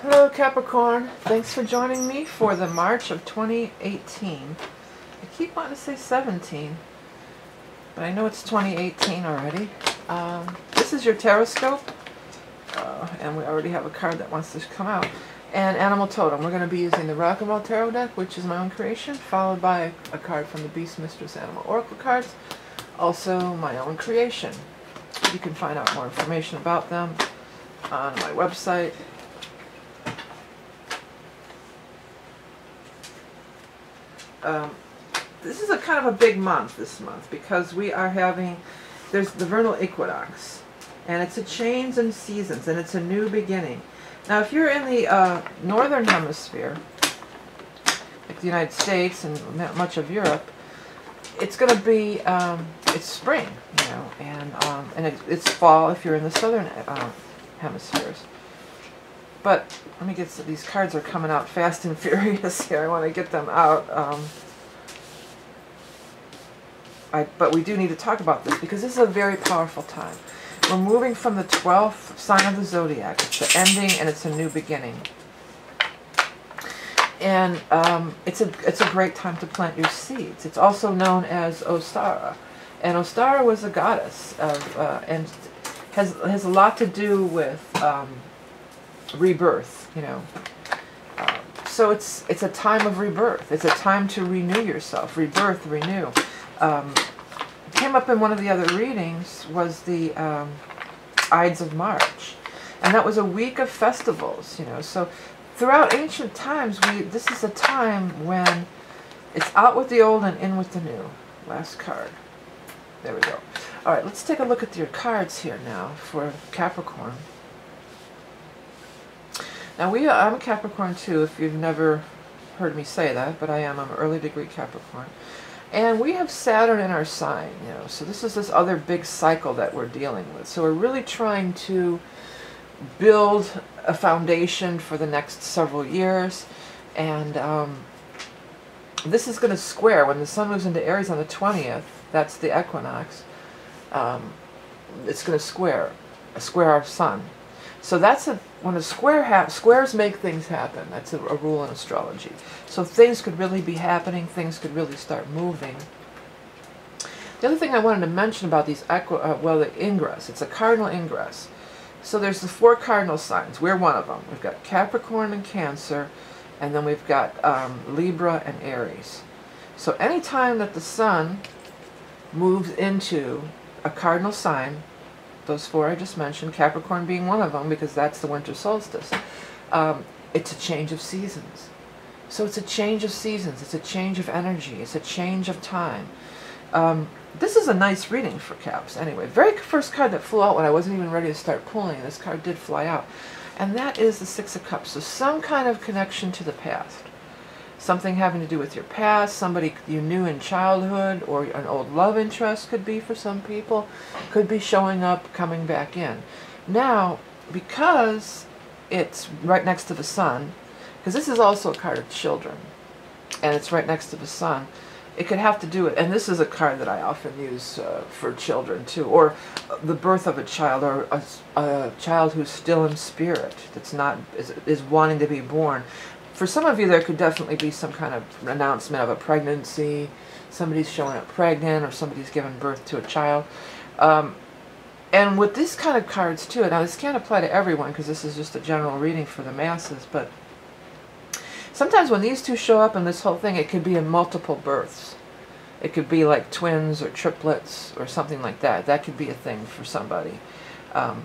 Hello Capricorn, thanks for joining me for the March of 2018. I keep wanting to say 17, but I know it's 2018 already. This is your Taroscope, and we already have a card that wants to come out. And Animal Totem. We're going to be using the Rock and Roll Tarot deck, which is my own creation, followed by a card from the Beast Mistress Animal Oracle cards, also my own creation. You can find out more information about them on my website. This is a kind of a big month this month because we are having, there's the vernal equinox, and it's a change in seasons, and it's a new beginning. Now if you're in the northern hemisphere, like the United States and much of Europe, it's going to be, it's spring, you know, and it's fall if you're in the southern hemispheres. But let me get, these cards are coming out fast and furious here. I want to get them out. But we do need to talk about this because this is a very powerful time. We're moving from the 12th sign of the zodiac. It's the ending and it's a new beginning. And it's a great time to plant your seeds. It's also known as Ostara. And Ostara was a goddess of, and has a lot to do with rebirth, you know. So it's a time of rebirth. It's a time to renew yourself. Rebirth, renew. Came up in one of the other readings was the Ides of March, and that was a week of festivals, you know. So throughout ancient times, this is a time when it's out with the old and in with the new. Last card. There we go. All right, let's take a look at your cards here now for Capricorn. Now I'm a Capricorn too, if you've never heard me say that, but I'm an early degree Capricorn. And we have Saturn in our sign, you know, so this is this other big cycle that we're dealing with. So we're really trying to build a foundation for the next several years. And this is going to square, when the sun moves into Aries on the 20th, that's the equinox, it's going to square our sun. So that's when a squares make things happen. That's a rule in astrology. So things could really be happening. Things could really start moving. The other thing I wanted to mention about these the ingress. It's a cardinal ingress. So there's the 4 cardinal signs. We're one of them. We've got Capricorn and Cancer, and then we've got Libra and Aries. So anytime that the sun moves into a cardinal sign, those 4 I just mentioned, Capricorn being one of them because that's the winter solstice, it's a change of seasons. So it's a change of seasons, it's a change of energy, it's a change of time. This is a nice reading for Caps anyway. Very first card that flew out when I wasn't even ready to start pulling, this card did fly out. And that is the 6 of Cups. So some kind of connection to the past. Something having to do with your past, somebody you knew in childhood, or an old love interest could be for some people, could be showing up, coming back in. Now, because it's right next to the sun, because this is also a card of children, and it's right next to the sun, it could have to do with, and this is a card that I often use for children too, or the birth of a child, or a child who's still in spirit, that's not, is wanting to be born. For some of you, there could definitely be some kind of announcement of a pregnancy. Somebody's showing up pregnant, or somebody's giving birth to a child. And with these kind of cards too, now this can't apply to everyone because this is just a general reading for the masses, but sometimes when these two show up in this whole thing, it could be in multiple births. It could be like twins or triplets or something like that. That could be a thing for somebody. Or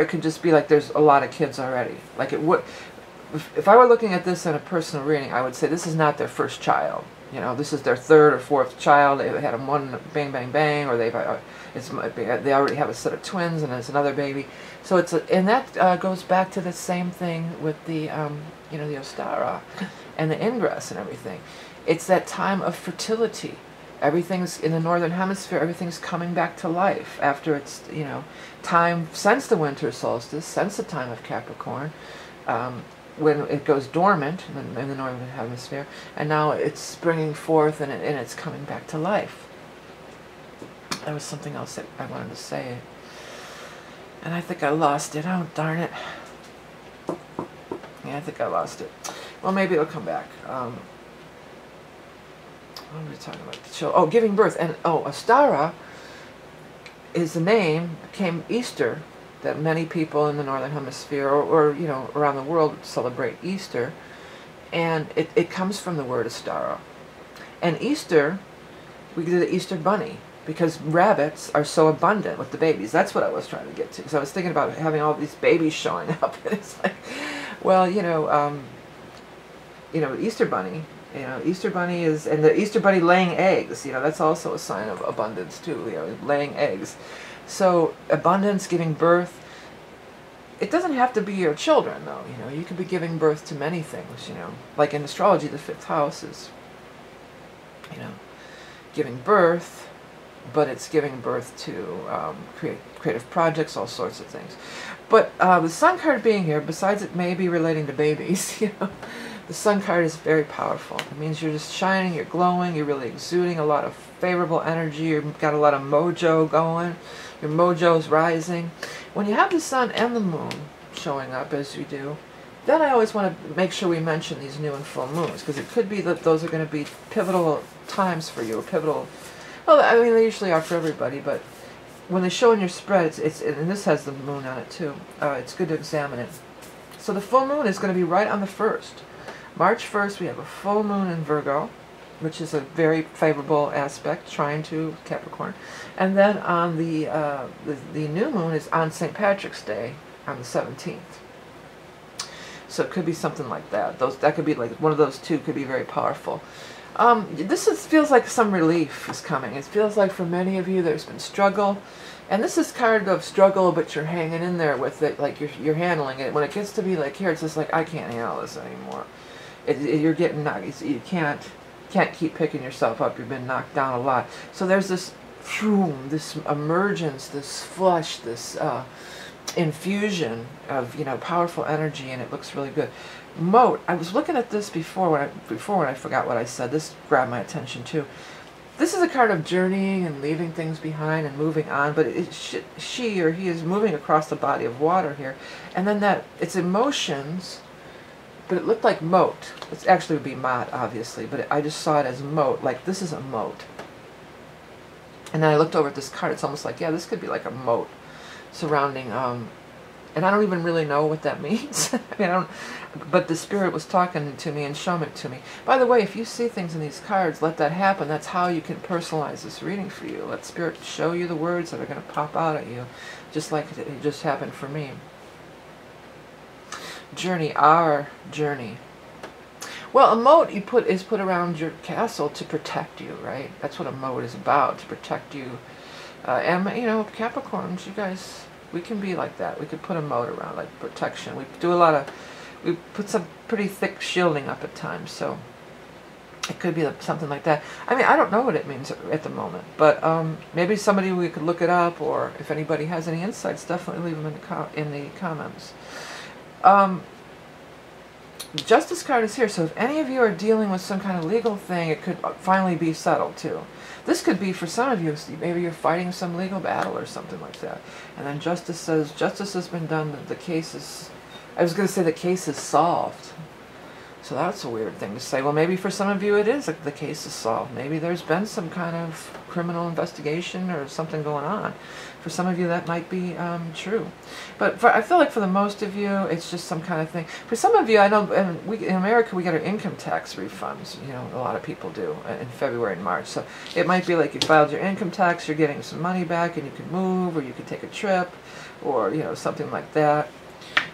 it could just be like there's a lot of kids already. Like it would. If I were looking at this in a personal reading, I would say this is not their first child. You know, this is their 3rd or 4th child. They had them one bang, bang, bang, or they already have a set of twins and there's another baby. So and that goes back to the same thing with the you know, the Ostara and the ingress and everything. It's that time of fertility. Everything's in the northern hemisphere. Everything's coming back to life after it's, you know, time since the winter solstice, since the time of Capricorn. When it goes dormant in the northern hemisphere, and now it's springing forth and it's coming back to life. That was something else that I wanted to say. And I think I lost it. Oh, darn it. Yeah, I think I lost it. Well, maybe it'll come back. What were we talking about? The show. Oh, giving birth. And, oh, Ostara is the name, came Easter, that many people in the Northern Hemisphere, or you know, around the world celebrate Easter. And it comes from the word Ostara. And Easter, we do the Easter bunny, because rabbits are so abundant with the babies. That's what I was trying to get to. Because I was thinking about having all these babies showing up. And it's like, well, you know, Easter bunny. You know, Easter bunny is, and the Easter bunny laying eggs. You know, that's also a sign of abundance too. You know, laying eggs. So abundance, giving birth. It doesn't have to be your children, though. You know, you could be giving birth to many things. You know, like in astrology, the 5th house is, you know, giving birth, but it's giving birth to creative projects, all sorts of things. But the Sun card being here, besides it may be relating to babies, you know, the Sun card is very powerful. It means you're just shining, you're glowing, you're really exuding a lot of favorable energy, you've got a lot of mojo going, your mojo's rising. When you have the Sun and the Moon showing up, as you do, then I always want to make sure we mention these new and full moons, because it could be that those are going to be pivotal times for you, pivotal, well, I mean, they usually are for everybody, but when they show in your spread, it's and this has the Moon on it too, it's good to examine it. So the full moon is going to be right on the 1st. March 1st, we have a full moon in Virgo, which is a very favorable aspect, trine to Capricorn. And then on the new moon is on St. Patrick's Day on the 17th. So it could be something like that. That could be like one of those two could be very powerful. Feels like some relief is coming. It feels like for many of you there's been struggle. And this is kind of struggle, but you're hanging in there with it, like you're handling it. When it gets to be like here, it's just like, I can't handle this anymore. You're getting knocked. You can't keep picking yourself up. You've been knocked down a lot. So there's this this emergence, this flush, this infusion of, you know, powerful energy, and it looks really good. Moat. I was looking at this before when I forgot what I said. This grabbed my attention too. This is a card of journeying and leaving things behind and moving on, but she or he is moving across the body of water here, and then it's emotions. But it looked like moat. It actually would be mott, obviously, but I just saw it as moat, like this is a moat. And then I looked over at this card, it's almost like, yeah, this could be like a moat surrounding, and I don't even really know what that means. I mean, but the Spirit was talking to me and showing it to me. By the way, if you see things in these cards, let that happen. That's how you can personalize this reading for you. Let Spirit show you the words that are going to pop out at you, just like it just happened for me. Journey, our journey. Well, a moat is put around your castle to protect you, right? That's what a moat is about, to protect you. And you know, Capricorns, you guys, we can be like that. We could put a moat around, like protection. We put some pretty thick shielding up at times, so it could be something like that. I mean, I don't know what it means at the moment, but maybe somebody, we could look it up, or if anybody has any insights, definitely leave them in the comments. Justice card is here, so if any of you are dealing with some kind of legal thing, it could finally be settled too. This could be for some of you, maybe you're fighting some legal battle or something like that. And then Justice says, justice has been done, the case is, I was going to say the case is solved. So that's a weird thing to say. Well, maybe for some of you it is, like the case is solved. Maybe there's been some kind of criminal investigation or something going on. For some of you that might be true. But I feel like for the most of you, it's just some kind of thing. For some of you, I know in America we get our income tax refunds. You know, a lot of people do in February and March. So it might be like you filed your income tax, you're getting some money back, and you can move, or you can take a trip, or you know, something like that.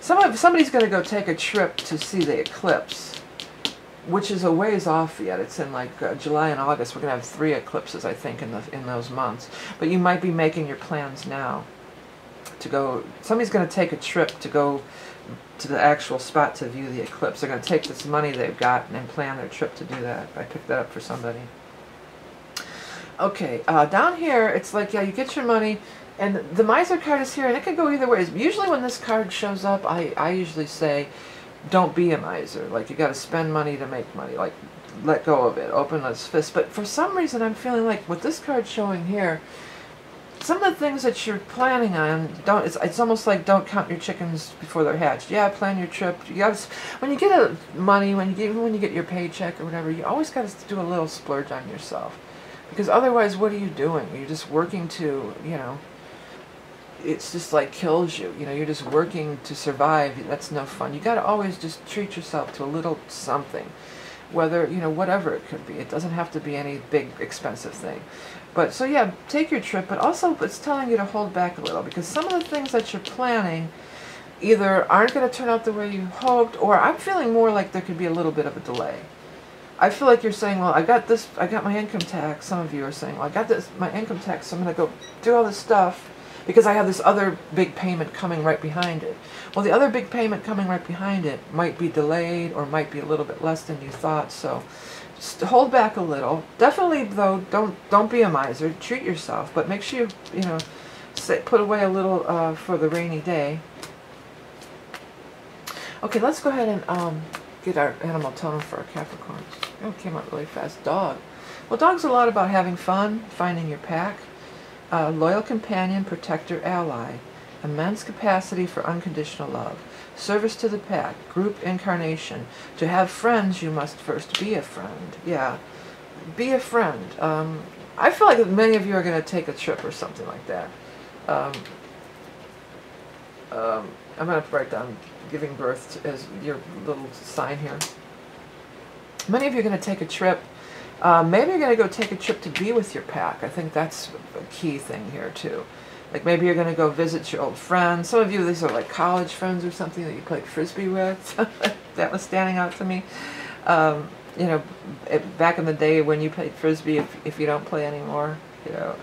Somebody's going to go take a trip to see the eclipse, which is a ways off yet. It's in like July and August. We're going to have 3 eclipses, I think, in those months. But you might be making your plans now to go. Somebody's going to take a trip to go to the actual spot to view the eclipse. They're going to take this money they've got and plan their trip to do that. I picked that up for somebody. Okay, down here, it's like, yeah, you get your money, and the Miser card is here, and it could go either ways. Usually when this card shows up, I usually say, don't be a miser. Like, you got to spend money to make money. Like, let go of it. Open those fists. But for some reason, I'm feeling like with this card showing here, some of the things that you're planning on, it's almost like don't count your chickens before they're hatched. Yeah, plan your trip. You got when you get money, when you get your paycheck or whatever, you always got to do a little splurge on yourself, because otherwise, what are you doing? You're just working to, it's just like kills you. You're just working to survive. That's no fun. You got to always just treat yourself to a little something, whether, whatever it could be. It doesn't have to be any big expensive thing. But so yeah, take your trip, but also it's telling you to hold back a little, because some of the things that you're planning either aren't going to turn out the way you hoped, or I'm feeling more like there could be a little bit of a delay. I feel like you're saying, well, I got my income tax. Some of you are saying, well, I got my income tax, so I'm going to go do all this stuff because I have this other big payment coming right behind it. Well, the other big payment coming right behind it might be delayed or might be a little bit less than you thought, so just hold back a little. Definitely, though, don't be a miser. Treat yourself, but make sure you put away a little for the rainy day. Okay, let's go ahead and get our animal totem for our Capricorns. Oh, it came out really fast. Dog. Well, dogs are a lot about having fun, finding your pack, loyal companion, protector, ally, immense capacity for unconditional love, service to the pack, group incarnation. To have friends, you must first be a friend. Yeah, be a friend. I feel like many of you are going to take a trip or something like that. I'm going to write down giving birth as your little sign here. Many of you are going to take a trip. Maybe you're going to go take a trip to be with your pack. I think that's a key thing here too. Like maybe you're going to go visit your old friends. Some of you, these are like college friends or something that you played Frisbee with. That was standing out to me. Back in the day when you played Frisbee, if you don't play anymore,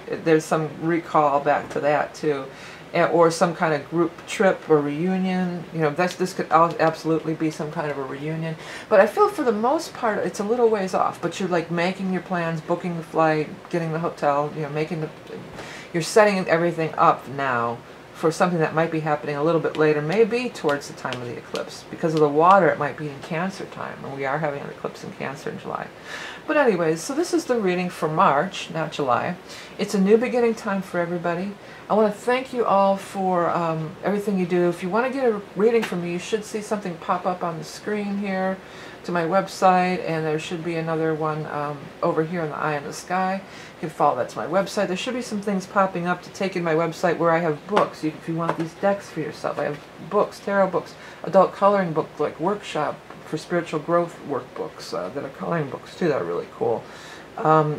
there's some recall back to that too. Or some kind of group trip or reunion. This could absolutely be some kind of a reunion. But I feel for the most part, it's a little ways off. But you're like making your plans, booking the flight, getting the hotel, you're setting everything up now for something that might be happening a little bit later, maybe towards the time of the eclipse. Because of the water, it might be in Cancer time, and we are having an eclipse in Cancer in July. But anyways, so this is the reading for March, not July. It's a new beginning time for everybody. I want to thank you all for everything you do. If you want to get a reading from me, you should see something pop up on the screen here to my website, and there should be another one over here in the eye in the sky. You can follow that to my website. There should be some things popping up to take in my website where I have books. If you want these decks for yourself, I have books, tarot books, adult coloring book, like workshop for spiritual growth workbooks that are coloring books too. That are really cool.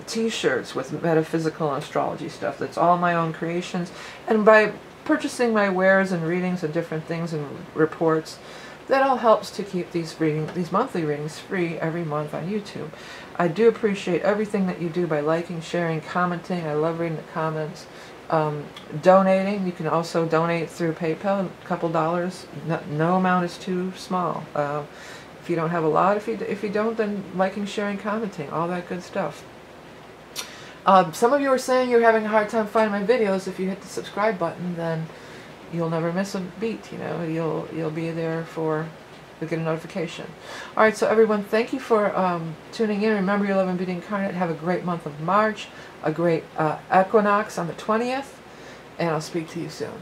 T-shirts with metaphysical and astrology stuff. That's all my own creations. And by purchasing my wares and readings and different things and reports, that all helps to keep these monthly readings free every month on YouTube. I do appreciate everything that you do by liking, sharing, commenting. I love reading the comments. Donating. You can also donate through PayPal, a couple dollars. No amount is too small. If you don't have a lot, if you don't, then liking, sharing, commenting, all that good stuff. Some of you are saying you're having a hard time finding my videos. If you hit the subscribe button, then you'll never miss a beat. You'll be there you'll get a notification. All right, so everyone, thank you for tuning in. Remember, you love and be incarnate. Have a great month of March, a great equinox on the 20th, and I'll speak to you soon.